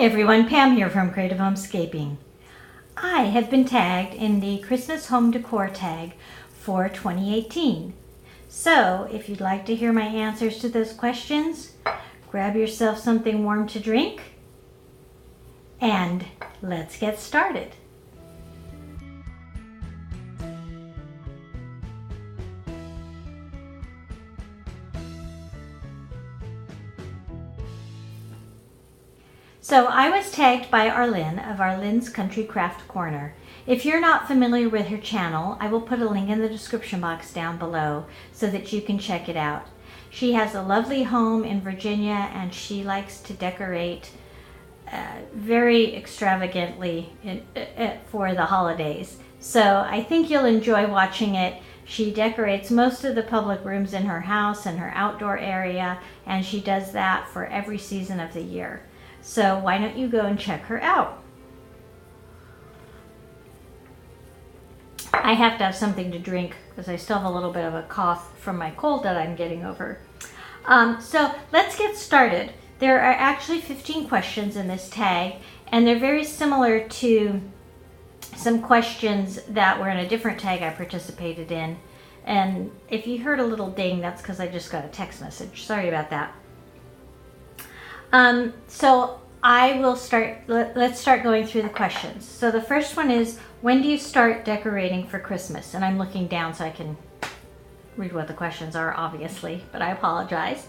everyone, Pam here from Creative Homescaping. I have been tagged in the Christmas Home Decor tag for 2018. So if you'd like to hear my answers to those questions, grab yourself something warm to drink and let's get started. So I was tagged by Arlene of Arlene's Country Craft Corner. If you're not familiar with her channel, I will put a link in the description box down below so that you can check it out. She has a lovely home in Virginia and she likes to decorate very extravagantly for the holidays. So I think you'll enjoy watching it. She decorates most of the public rooms in her house and her outdoor area, and she does that for every season of the year. So why don't you go and check her out? I have to have something to drink because I still have a little bit of a cough from my cold that I'm getting over. So let's get started. There are actually 15 questions in this tag, and they're very similar to some questions that were in a different tag I participated in. And if you heard a little ding, that's because I just got a text message. Sorry about that. So I will start, let's start going through the questions. So the first one is, when do you start decorating for Christmas? And I'm looking down so I can read what the questions are, obviously, but I apologize.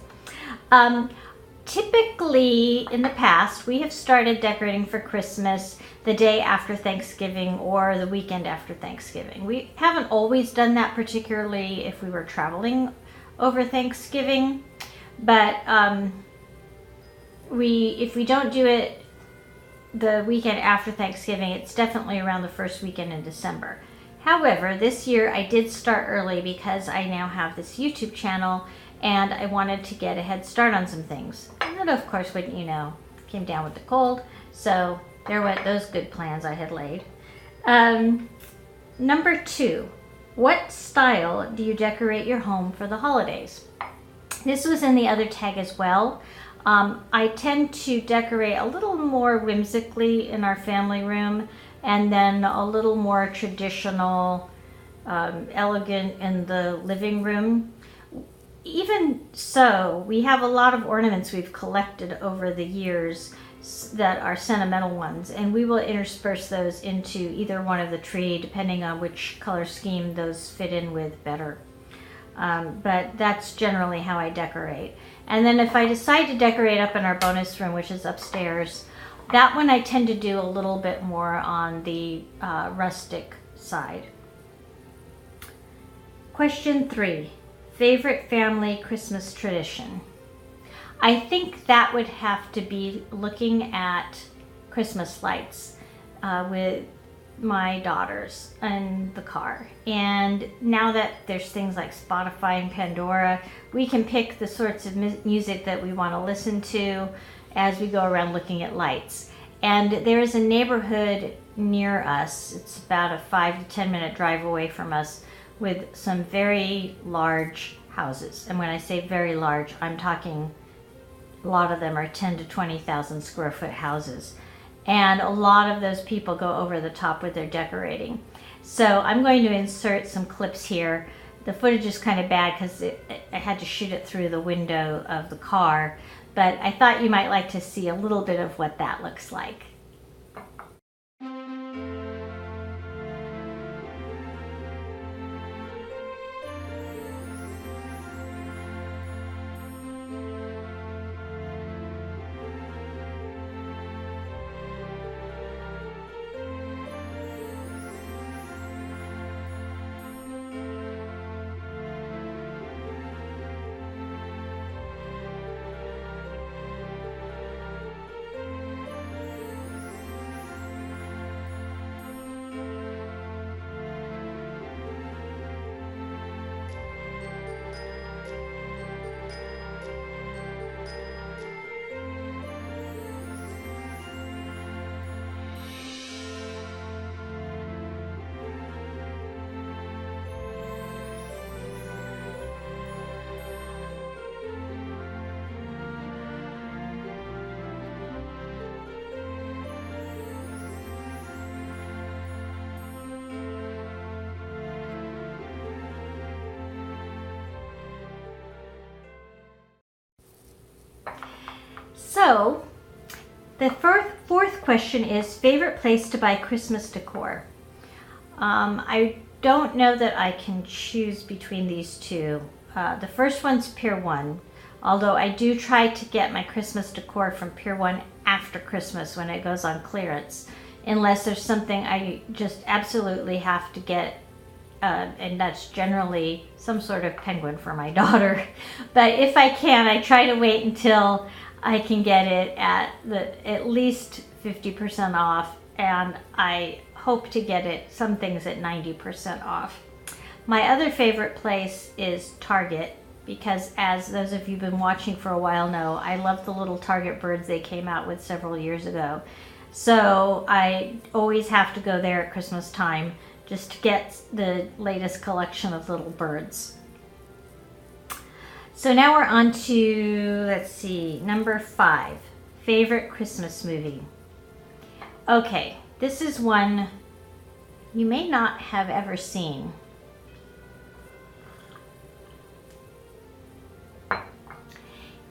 Typically, in the past, we have started decorating for Christmas the day after Thanksgiving or the weekend after Thanksgiving. We haven't always done that, particularly if we were traveling over Thanksgiving, but if we don't do it the weekend after Thanksgiving, it's definitely around the first weekend in December. However, this year I did start early because I now have this YouTube channel and I wanted to get a head start on some things. And then, of course, wouldn't you know, came down with the cold, so there went those good plans I had laid. Number 2, what style do you decorate your home for the holidays? This was in the other tag as well. I tend to decorate a little more whimsically in our family room, and then a little more traditional, elegant in the living room. Even so, we have a lot of ornaments we've collected over the years that are sentimental ones, and we will intersperse those into either one of the tree, depending on which color scheme those fit in with better. But that's generally how I decorate. And then if I decide to decorate up in our bonus room, which is upstairs, that one I tend to do a little bit more on the rustic side. Question 3, favorite family Christmas tradition? I think that would have to be looking at Christmas lights with my daughters in the car. And now that there's things like Spotify and Pandora, we can pick the sorts of music that we want to listen to as we go around looking at lights. And there is a neighborhood near us, it's about a 5 to 10 minute drive away from us, with some very large houses. And when I say very large, I'm talking a lot of them are 10 to 20,000 square foot houses. And a lot of those people go over the top with their decorating. So I'm going to insert some clips here. The footage is kind of bad because I had to shoot it through the window of the car, but I thought you might like to see a little bit of what that looks like. So the fourth question is favorite place to buy Christmas decor. I don't know that I can choose between these two. The first one's Pier 1, although I do try to get my Christmas decor from Pier 1 after Christmas when it goes on clearance, unless there's something I just absolutely have to get, and that's generally some sort of penguin for my daughter. But if I can, I try to wait until I can get it at least 50% off, and I hope to get it some things at 90% off. My other favorite place is Target, because as those of you who've been watching for a while know, I love the little Target birds they came out with several years ago. So I always have to go there at Christmas time just to get the latest collection of little birds. So now we're on to, let's see, number 5, favorite Christmas movie. Okay, this is one you may not have ever seen.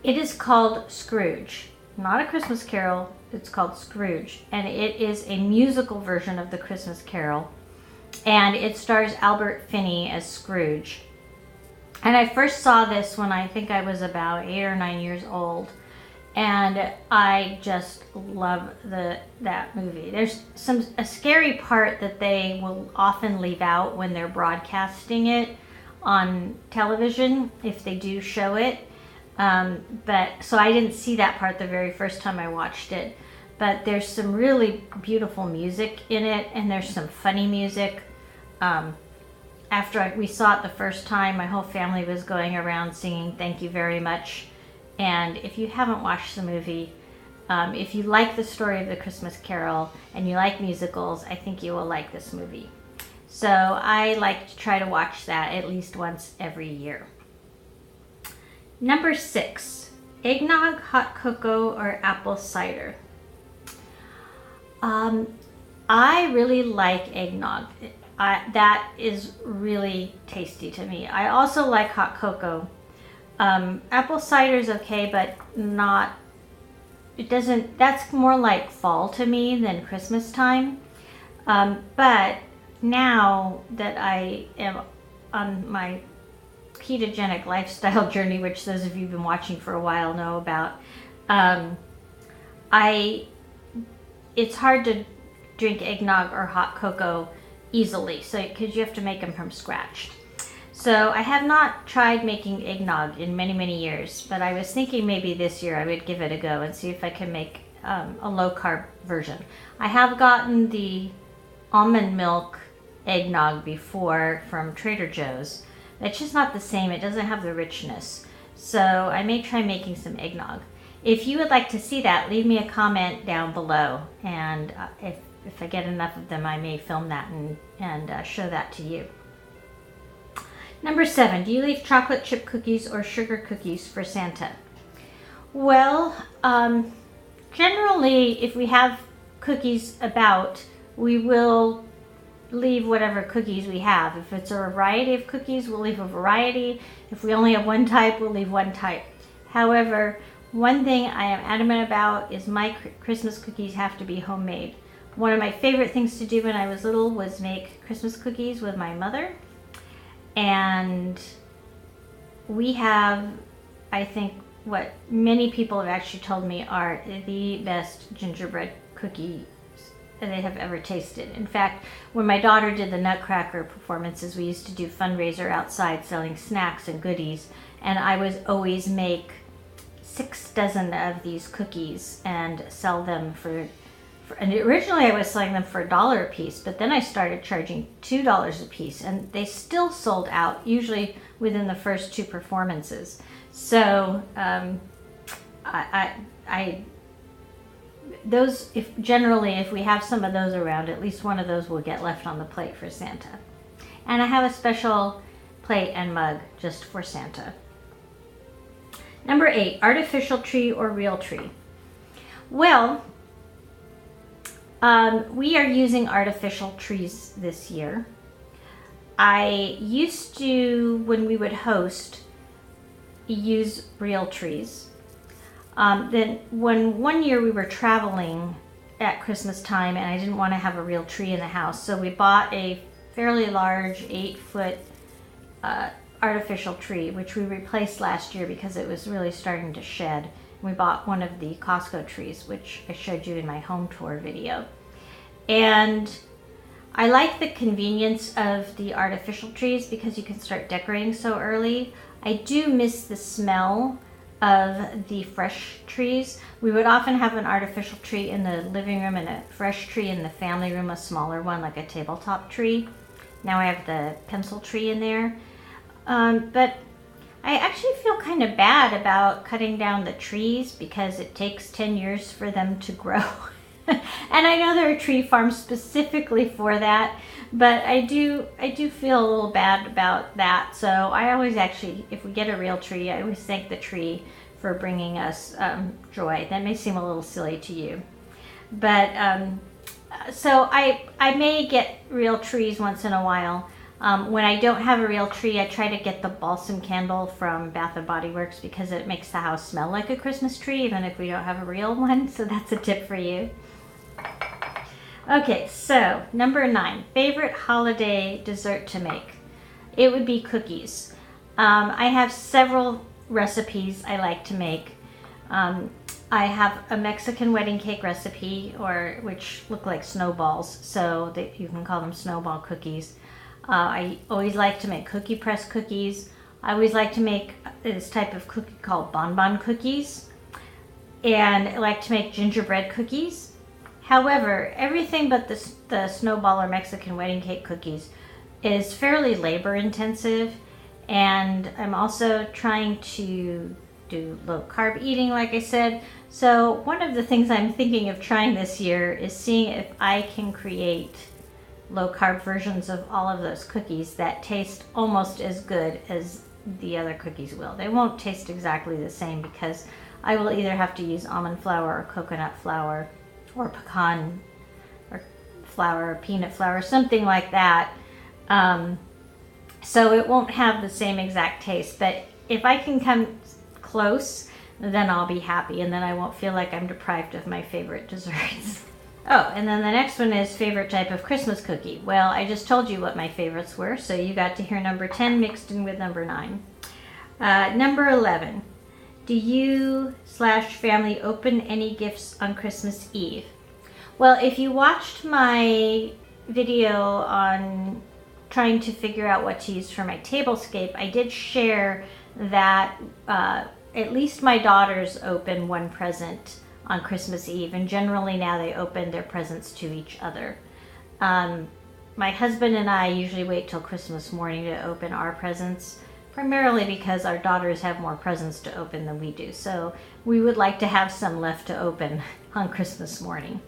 It is called Scrooge. Not A Christmas Carol, it's called Scrooge. And it is a musical version of the Christmas Carol. And it stars Albert Finney as Scrooge. And I first saw this when I think I was about 8 or 9 years old. And I just love that movie. There's a scary part that they will often leave out when they're broadcasting it on television, if they do show it. So I didn't see that part the very first time I watched it. But there's some really beautiful music in it, and there's some funny music. After we saw it the first time, my whole family was going around singing "Thank You Very Much." And if you haven't watched the movie, if you like the story of the Christmas Carol and you like musicals, I think you will like this movie. So I like to try to watch that at least once every year. Number 6, eggnog, hot cocoa, or apple cider. I really like eggnog. That is really tasty to me. I also like hot cocoa. Apple cider is okay, but that's more like fall to me than Christmas time. But now that I am on my ketogenic lifestyle journey, which those of you who've been watching for a while know about, it's hard to drink eggnog or hot cocoa easily, because you have to make them from scratch. So I have not tried making eggnog in many, many years, but I was thinking maybe this year I would give it a go and see if I can make a low-carb version. I have gotten the almond milk eggnog before from Trader Joe's. It's just not the same. It doesn't have the richness. So I may try making some eggnog. If you would like to see that, leave me a comment down below, and if I get enough of them, I may film that and show that to you. Number 7, do you leave chocolate chip cookies or sugar cookies for Santa? Well, generally, if we have cookies about, we will leave whatever cookies we have. If it's a variety of cookies, we'll leave a variety. If we only have one type, we'll leave one type. However, one thing I am adamant about is my Christmas cookies have to be homemade. One of my favorite things to do when I was little was make Christmas cookies with my mother. And we have, I think, what many people have actually told me are the best gingerbread cookies they have ever tasted. In fact, when my daughter did the Nutcracker performances, we used to do fundraiser outside selling snacks and goodies, and I would always make 6 dozen of these cookies and sell them and originally I was selling them for $1 a piece, but then I started charging $2 a piece, and they still sold out, usually within the first 2 performances. So if we have some of those around, at least one of those will get left on the plate for Santa. And I have a special plate and mug just for Santa. Number 8, artificial tree or real tree? Well, we are using artificial trees this year. I used to, when we would host, use real trees. Then when one year we were traveling at Christmas time and I didn't want to have a real tree in the house, so we bought a fairly large 8-foot artificial tree, which we replaced last year because it was really starting to shed. We bought one of the Costco trees, which I showed you in my home tour video. And I like the convenience of the artificial trees because you can start decorating so early. I do miss the smell of the fresh trees. We would often have an artificial tree in the living room and a fresh tree in the family room, a smaller one like a tabletop tree. Now I have the pencil tree in there. But I actually feel kind of bad about cutting down the trees because it takes 10 years for them to grow. And I know there are tree farms specifically for that, but I do feel a little bad about that. So I always actually, if we get a real tree, I always thank the tree for bringing us joy. That may seem a little silly to you, but so I may get real trees once in a while. When I don't have a real tree, I try to get the balsam candle from Bath & Body Works because it makes the house smell like a Christmas tree, even if we don't have a real one. So that's a tip for you. Okay, so number 9, favorite holiday dessert to make. It would be cookies. I have several recipes I like to make. I have a Mexican wedding cake recipe, which look like snowballs, so that you can call them snowball cookies. I always like to make cookie press cookies. I always like to make this type of cookie called bonbon cookies. And I like to make gingerbread cookies. However, everything but the snowball or Mexican wedding cake cookies is fairly labor intensive. And I'm also trying to do low carb eating, like I said. So one of the things I'm thinking of trying this year is seeing if I can create low carb versions of all of those cookies that taste almost as good as the other cookies will. They won't taste exactly the same because I will either have to use almond flour or coconut flour or pecan or flour or peanut flour, something like that. So it won't have the same exact taste, but if I can come close, then I'll be happy, and then I won't feel like I'm deprived of my favorite desserts. Oh, and then the next one is favorite type of Christmas cookie. Well, I just told you what my favorites were, so you got to hear number 10 mixed in with number 9. Number 11. Do you/family open any gifts on Christmas Eve? Well, if you watched my video on trying to figure out what to use for my tablescape, I did share that at least my daughters open one present on Christmas Eve, and generally now they open their presents to each other. My husband and I usually wait till Christmas morning to open our presents, primarily because our daughters have more presents to open than we do. So we would like to have some left to open on Christmas morning.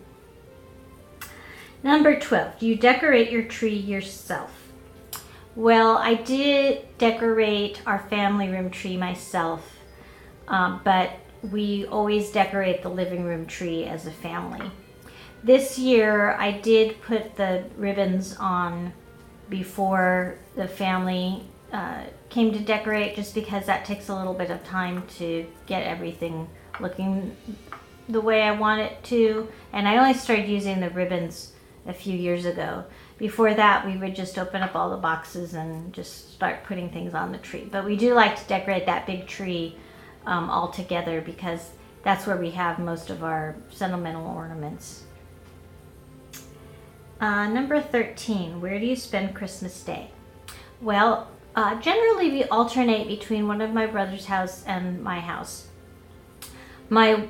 Number 12, do you decorate your tree yourself? Well, I did decorate our family room tree myself, but we always decorate the living room tree as a family. This year, I did put the ribbons on before the family came to decorate, just because that takes a little bit of time to get everything looking the way I want it to. And I only started using the ribbons a few years ago. Before that, we would just open up all the boxes and just start putting things on the tree. But we do like to decorate that big tree all together because that's where we have most of our sentimental ornaments. Number 13, where do you spend Christmas Day? Well, generally we alternate between one of my brother's house and my house. My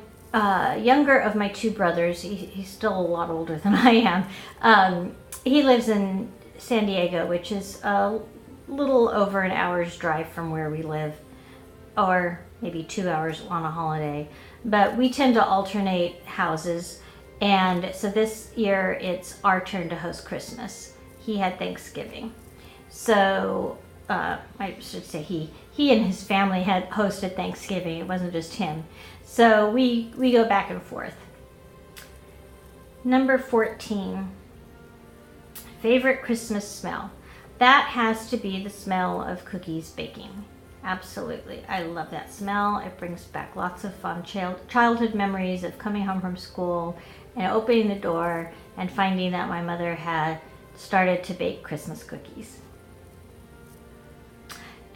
younger of my two brothers, he's still a lot older than I am, he lives in San Diego, which is a little over an hour's drive from where we live, or maybe 2 hours on a holiday. But we tend to alternate houses, and so this year it's our turn to host Christmas. He had Thanksgiving. So I should say he and his family had hosted Thanksgiving. It wasn't just him. So we go back and forth. Number 14, favorite Christmas smell. That has to be the smell of cookies baking. Absolutely. I love that smell. It brings back lots of fun childhood memories of coming home from school and opening the door and finding that my mother had started to bake Christmas cookies.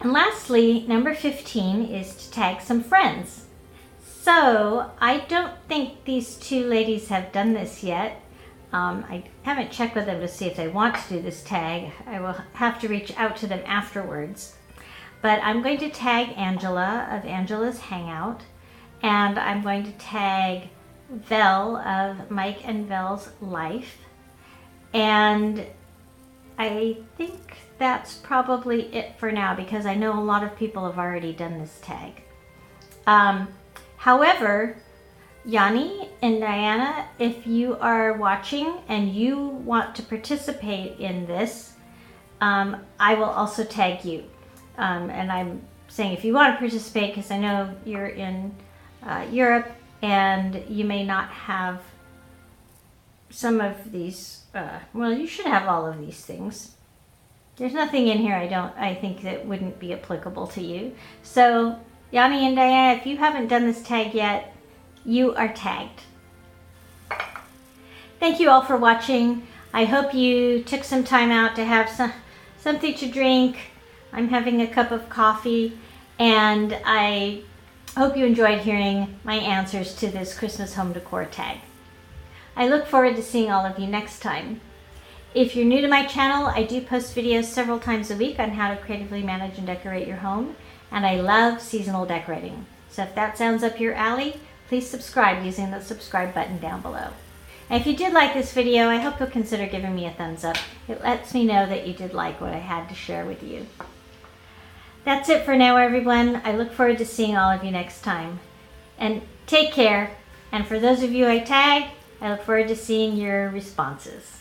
And lastly, number 15 is to tag some friends. So I don't think these two ladies have done this yet. I haven't checked with them to see if they want to do this tag. I will have to reach out to them afterwards. But I'm going to tag Angela of Angela's Hangout, and I'm going to tag Vel of Mike and Vel's Life. And I think that's probably it for now, because I know a lot of people have already done this tag. However, Yanni and Diana, if you are watching and you want to participate in this, I will also tag you. And I'm saying if you want to participate, because I know you're in Europe and you may not have some of these, well, you should have all of these things. There's nothing in here I think that wouldn't be applicable to you. So Yanni and Diana, if you haven't done this tag yet, you are tagged. Thank you all for watching. I hope you took some time out to have something to drink. I'm having a cup of coffee, and I hope you enjoyed hearing my answers to this Christmas home decor tag. I look forward to seeing all of you next time. If you're new to my channel, I do post videos several times a week on how to creatively manage and decorate your home, and I love seasonal decorating. So if that sounds up your alley, please subscribe using the subscribe button down below. And if you did like this video, I hope you'll consider giving me a thumbs up. It lets me know that you did like what I had to share with you. That's it for now, everyone. I look forward to seeing all of you next time. And take care. And for those of you I tag, I look forward to seeing your responses.